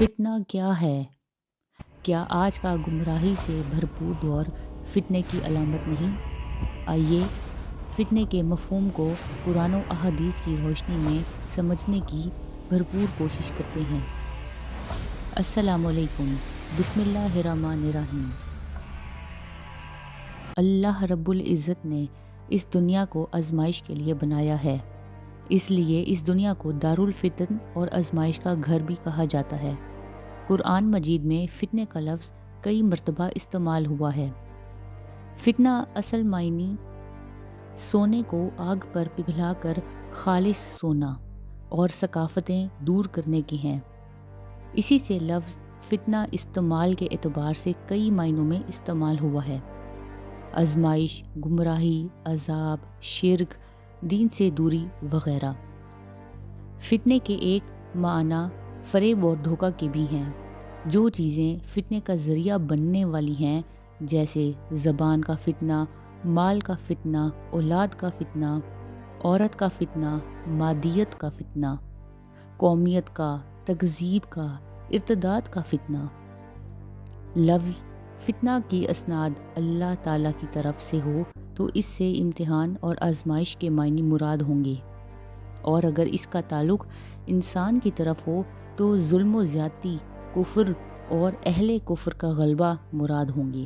فتنہ کیا ہے؟ کیا آج کا گمراہی سے بھرپور دور فتنے کی علامت نہیں؟ آئیے فتنے کے مفہوم کو قرآن و احادیث کی روشنی میں سمجھنے کی بھرپور کوشش کرتے ہیں۔ السلام علیکم، بسم اللہ الرحمن الرحیم۔ اللہ رب العزت نے اس دنیا کو آزمائش کے لیے بنایا ہے، اس لیے اس دنیا کو دارالفتن اور آزمائش کا گھر بھی کہا جاتا ہے۔ قرآن مجید میں فتنے کا لفظ کئی مرتبہ استعمال ہوا ہے۔ فتنہ اصل معنی سونے کو آگ پر پگھلا کر خالص سونا اور ثقافتیں دور کرنے کی ہیں۔ اسی سے لفظ فتنہ استعمال کے اعتبار سے کئی معنوں میں استعمال ہوا ہے: آزمائش، گمراہی، عذاب، شرک، دین سے دوری وغیرہ۔ فتنے کے ایک معنی فریب اور دھوکہ کے بھی ہیں۔ جو چیزیں فتنے کا ذریعہ بننے والی ہیں، جیسے زبان کا فتنہ، مال کا فتنہ، اولاد کا فتنہ، عورت کا فتنہ، مادیت کا فتنہ، قومیت کا، تکذیب کا، ارتداد کا فتنہ۔ لفظ فتنہ کی اسناد اللہ تعالیٰ کی طرف سے ہو تو اس سے امتحان اور آزمائش کے معنی مراد ہوں گے، اور اگر اس کا تعلق انسان کی طرف ہو تو ظلم و زیادتی، کفر اور اہل کفر کا غلبہ مراد ہوں گے۔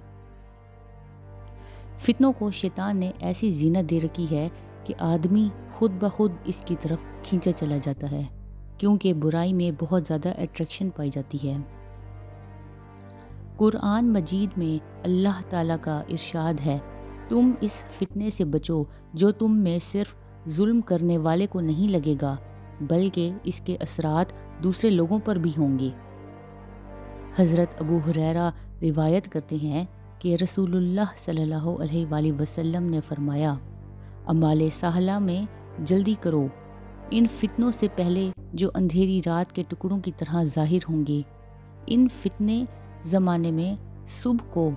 فتنوں کو شیطان نے ایسی زینت دے رکھی ہے کہ آدمی خود بخود اس کی طرف کھینچا چلا جاتا ہے، کیونکہ برائی میں بہت زیادہ اٹریکشن پائی جاتی ہے۔ قرآن مجید میں اللہ تعالیٰ کا ارشاد ہے: تم اس فتنے سے بچو جو تم میں صرف ظلم کرنے والے کو نہیں لگے گا بلکہ اس کے اثرات دوسرے لوگوں پر بھی ہوں گے۔ حضرت ابو ہریرہ روایت کرتے ہیں کہ رسول اللہ صلی اللہ علیہ وآلہ وسلم نے فرمایا: اعمال صالحہ میں جلدی کرو، ان فتنوں سے پہلے جو اندھیری رات کے ٹکڑوں کی طرح ظاہر ہوں گے۔ ان فتنے زمانے میں صبح کو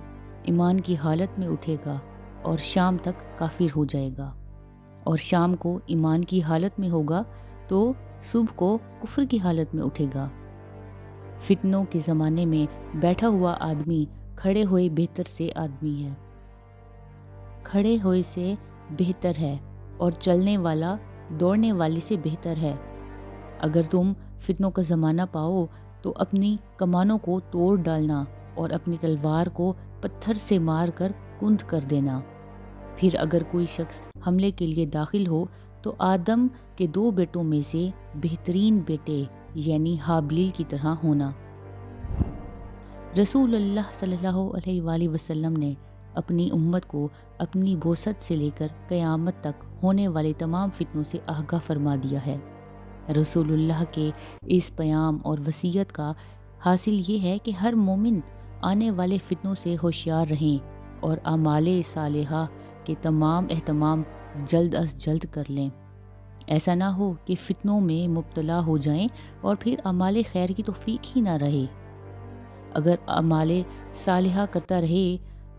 ایمان کی حالت میں اٹھے گا اور شام تک کافر ہو جائے گا، اور شام کو ایمان کی حالت میں ہوگا تو صبح کو کفر کی حالت میں اٹھے گا۔ فتنوں کے زمانے میں بیٹھا ہوا آدمی کھڑے ہوئے بہتر سے آدمی ہے، کھڑے ہوئے سے بہتر ہے، اور چلنے والا دوڑنے والے سے بہتر ہے۔ اگر تم فتنوں کا زمانہ پاؤ تو اپنی کمانوں کو توڑ ڈالنا اور اپنی تلوار کو پتھر سے مار کر کند کر دینا۔ پھر اگر کوئی شخص حملے کے لیے داخل ہو تو آدم کے 2 بیٹوں میں سے بہترین بیٹے یعنی حابیل کی طرح ہونا۔ رسول اللہ صلی اللہ علیہ وآلہ وسلم نے اپنی امت کو اپنی بعثت سے لے کر قیامت تک ہونے والے تمام فتنوں سے آگاہ فرما دیا ہے۔ رسول اللہ کے اس پیام اور وصیت کا حاصل یہ ہے کہ ہر مومن آنے والے فتنوں سے ہوشیار رہیں اور اعمال صالحہ کے تمام اہتمام جلد از جلد کر لیں۔ ایسا نہ ہو کہ فتنوں میں مبتلا ہو جائیں اور پھر اعمال خیر کی توفیق ہی نہ رہے۔ اگر اعمال صالحہ کرتا رہے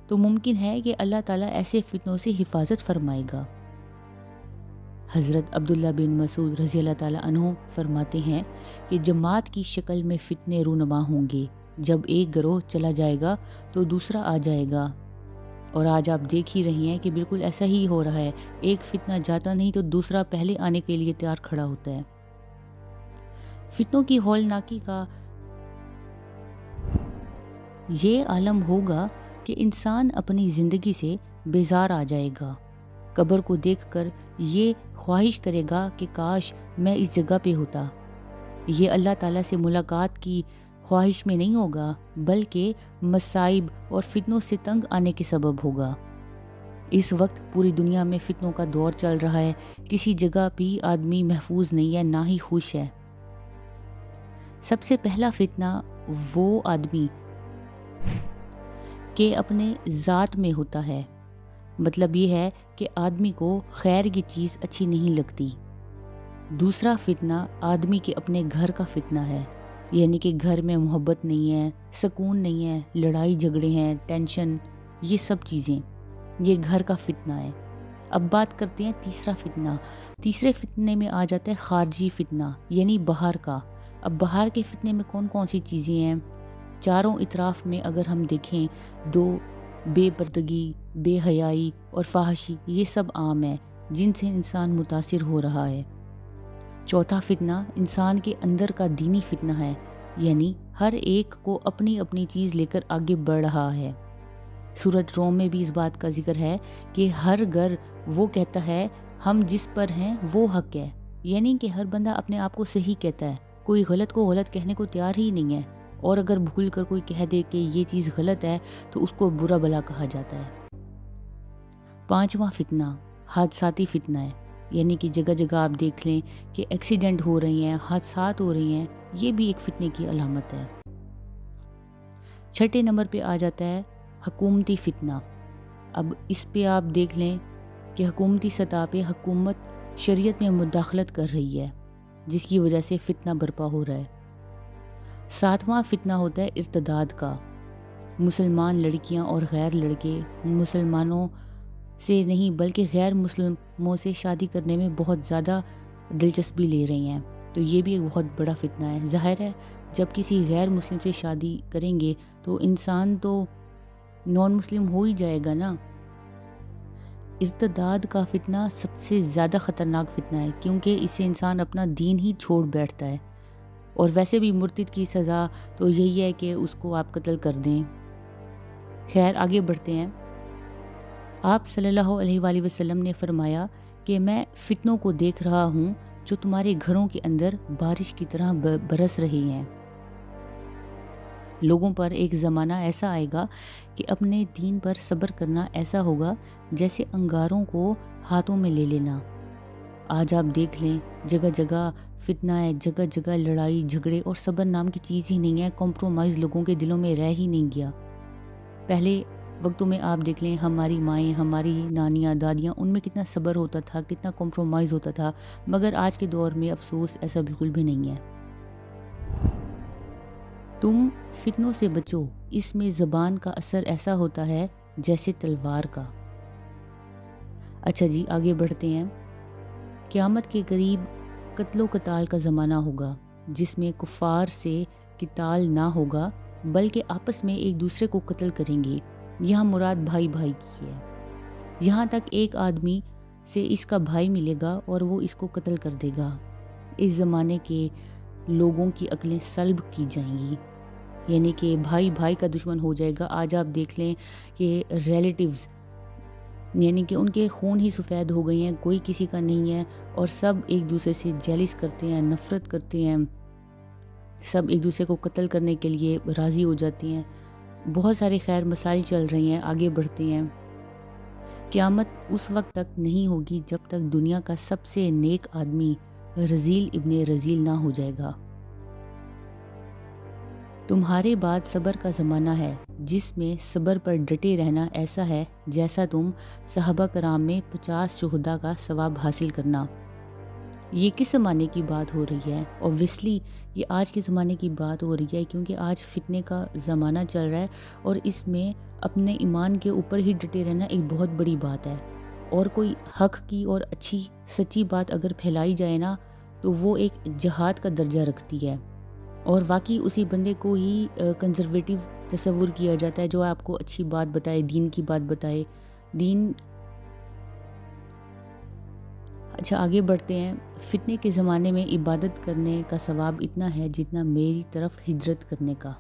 تو ممکن ہے کہ اللہ تعالیٰ ایسے فتنوں سے حفاظت فرمائے گا۔ حضرت عبداللہ بن مسعود رضی اللہ تعالیٰ عنہ فرماتے ہیں کہ جماعت کی شکل میں فتنے رونما ہوں گے۔ جب ایک گروہ چلا جائے گا تو دوسرا آ جائے گا، اور آج آپ دیکھ ہی رہی ہیں کہ بالکل ایسا ہی ہو رہا ہے۔ ایک فتنہ جاتا نہیں تو دوسرا پہلے آنے کے لیے تیار کھڑا ہوتا ہے۔ فتنوں کی ہولناکی کا یہ عالم ہوگا کہ انسان اپنی زندگی سے بیزار آ جائے گا۔ قبر کو دیکھ کر یہ خواہش کرے گا کہ کاش میں اس جگہ پہ ہوتا۔ یہ اللہ تعالیٰ سے ملاقات کی خواہش میں نہیں ہوگا بلکہ مصائب اور فتنوں سے تنگ آنے کے سبب ہوگا۔ اس وقت پوری دنیا میں فتنوں کا دور چل رہا ہے، کسی جگہ بھی آدمی محفوظ نہیں ہے، نہ ہی خوش ہے۔ سب سے پہلا فتنہ وہ آدمی کہ اپنے ذات میں ہوتا ہے، مطلب یہ ہے کہ آدمی کو خیر کی چیز اچھی نہیں لگتی۔ دوسرا فتنہ آدمی کے اپنے گھر کا فتنہ ہے، یعنی کہ گھر میں محبت نہیں ہے، سکون نہیں ہے، لڑائی جھگڑے ہیں، ٹینشن، یہ سب چیزیں، یہ گھر کا فتنہ ہے۔ اب بات کرتے ہیں تیسرا فتنہ۔ تیسرے فتنے میں آ جاتا ہے خارجی فتنہ، یعنی باہر کا، اب باہر کے فتنے میں کون کون سی چیزیں ہیں؟ چاروں اطراف میں اگر ہم دیکھیں بے پردگی، بے حیائی اور فحاشی، یہ سب عام ہے جن سے انسان متاثر ہو رہا ہے۔ چوتھا فتنہ انسان کے اندر کا دینی فتنہ ہے، یعنی ہر ایک کو اپنی اپنی چیز لے کر آگے بڑھ رہا ہے۔ سورۃ روم میں بھی اس بات کا ذکر ہے کہ ہر گھر وہ کہتا ہے ہم جس پر ہیں وہ حق ہے، یعنی کہ ہر بندہ اپنے آپ کو صحیح کہتا ہے، کوئی غلط کو غلط کہنے کو تیار ہی نہیں ہے، اور اگر بھول کر کوئی کہہ دے کہ یہ چیز غلط ہے تو اس کو برا بھلا کہا جاتا ہے۔ پانچواں فتنہ حادثاتی فتنہ ہے، یعنی کہ جگہ جگہ آپ دیکھ لیں کہ ایکسیڈنٹ ہو رہی ہیں، حادثات ہو رہی ہیں، یہ بھی ایک فتنے کی علامت ہے۔ چھٹے نمبر پہ آ جاتا ہے حکومتی فتنہ۔ اب اس پہ آپ دیکھ لیں کہ حکومتی سطح پہ حکومت شریعت میں مداخلت کر رہی ہے، جس کی وجہ سے فتنہ برپا ہو رہا ہے۔ ساتواں فتنہ ہوتا ہے ارتداد کا۔ مسلمان لڑکیاں اور غیر لڑکے مسلمانوں سے نہیں بلکہ غیر مسلموں سے شادی کرنے میں بہت زیادہ دلچسپی لے رہی ہیں، تو یہ بھی ایک بہت بڑا فتنہ ہے۔ ظاہر ہے جب کسی غیر مسلم سے شادی کریں گے تو انسان تو نان مسلم ہو ہی جائے گا نا۔ ارتداد کا فتنہ سب سے زیادہ خطرناک فتنہ ہے، کیونکہ اس سے انسان اپنا دین ہی چھوڑ بیٹھتا ہے، اور ویسے بھی مرتد کی سزا تو یہی ہے کہ اس کو آپ قتل کر دیں۔ خیر آگے بڑھتے ہیں۔ آپ صلی اللہ علیہ وآلہ وسلم نے فرمایا کہ میں فتنوں کو دیکھ رہا ہوں جو تمہارے گھروں کے اندر بارش کی طرح برس رہی ہیں۔ لوگوں پر ایک زمانہ ایسا آئے گا کہ اپنے دین پر صبر کرنا ایسا ہوگا جیسے انگاروں کو ہاتھوں میں لے لینا۔ آج آپ دیکھ لیں جگہ جگہ فتنہ ہے، جگہ جگہ لڑائی جھگڑے، اور صبر نام کی چیز ہی نہیں ہے، کمپرومائز لوگوں کے دلوں میں رہ ہی نہیں گیا۔ پہلے وقتوں میں آپ دیکھ لیں ہماری مائیں، ہماری نانیاں، دادیاں، ان میں کتنا صبر ہوتا تھا، کتنا کمپرومائز ہوتا تھا، مگر آج کے دور میں افسوس ایسا بالکل بھی نہیں ہے۔ تم فتنوں سے بچو، اس میں زبان کا اثر ایسا ہوتا ہے جیسے تلوار کا۔ اچھا جی آگے بڑھتے ہیں۔ قیامت کے قریب قتل و قتال کا زمانہ ہوگا، جس میں کفار سے قتال نہ ہوگا بلکہ آپس میں ایک دوسرے کو قتل کریں گے۔ یہاں مراد بھائی بھائی کی ہے، یہاں تک ایک آدمی سے اس کا بھائی ملے گا اور وہ اس کو قتل کر دے گا۔ اس زمانے کے لوگوں کی عقلیں سلب کی جائیں گی، یعنی کہ بھائی بھائی کا دشمن ہو جائے گا۔ آج آپ دیکھ لیں کہ ریلیٹیوز یعنی کہ ان کے خون ہی سفید ہو گئی ہیں، کوئی کسی کا نہیں ہے، اور سب ایک دوسرے سے جیلس کرتے ہیں، نفرت کرتے ہیں، سب ایک دوسرے کو قتل کرنے کے لیے راضی ہو جاتے ہیں۔ بہت سارے خیر مسائل چل رہے ہیں، آگے بڑھتے ہیں۔ قیامت اس وقت تک نہیں ہوگی جب تک دنیا کا سب سے نیک آدمی رذیل ابن رذیل نہ ہو جائے گا۔ تمہارے بعد صبر کا زمانہ ہے، جس میں صبر پر ڈٹے رہنا ایسا ہے جیسا تم صحابہ کرام میں 50 شہداء کا ثواب حاصل کرنا۔ یہ کس زمانے کی بات ہو رہی ہے؟ اوبویسلی یہ آج کے زمانے کی بات ہو رہی ہے، کیونکہ آج فتنے کا زمانہ چل رہا ہے، اور اس میں اپنے ایمان کے اوپر ہی ڈٹے رہنا ایک بہت بڑی بات ہے، اور کوئی حق کی اور اچھی سچی بات اگر پھیلائی جائے نا تو وہ ایک جہاد کا درجہ رکھتی ہے، اور واقعی اسی بندے کو ہی کنزرویٹو تصور کیا جاتا ہے جو آپ کو اچھی بات بتائے، دین کی بات بتائے، دین۔ اچھا آگے بڑھتے ہیں۔ فتنے کے زمانے میں عبادت کرنے کا ثواب اتنا ہے جتنا میری طرف ہجرت کرنے کا۔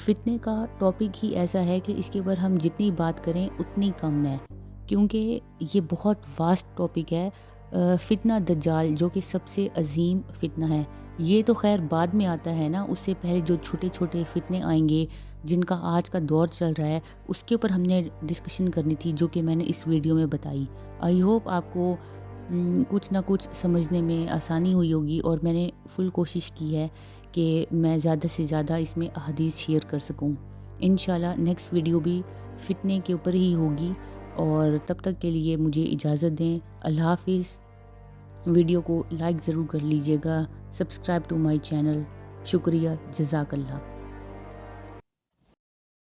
فتنے کا ٹاپک ہی ایسا ہے کہ اس کے اوپر ہم جتنی بات کریں اتنی کم ہے، کیونکہ یہ بہت واسٹ ٹاپک ہے۔ فتنہ دجال جو کہ سب سے عظیم فتنہ ہے، یہ تو خیر بعد میں آتا ہے نا، اس سے پہلے جو چھوٹے چھوٹے فتنے آئیں گے جن کا آج کا دور چل رہا ہے، اس کے اوپر ہم نے ڈسکشن کرنی تھی، جو کہ میں نے اس ویڈیو میں بتائی۔ آئی ہوپ آپ کو کچھ نہ کچھ سمجھنے میں آسانی ہوئی ہوگی، اور میں نے فل کوشش کی ہے کہ میں زیادہ سے زیادہ اس میں احادیث شیئر کر سکوں۔ انشاءاللہ نیکسٹ ویڈیو بھی فتنے کے اوپر ہی ہوگی، اور تب تک کے لیے مجھے اجازت دیں۔ اللہ حافظ۔ ویڈیو کو لائک ضرور کر لیجیے گا، سبسکرائب ٹو مائی چینل۔ شکریہ، جزاک اللہ۔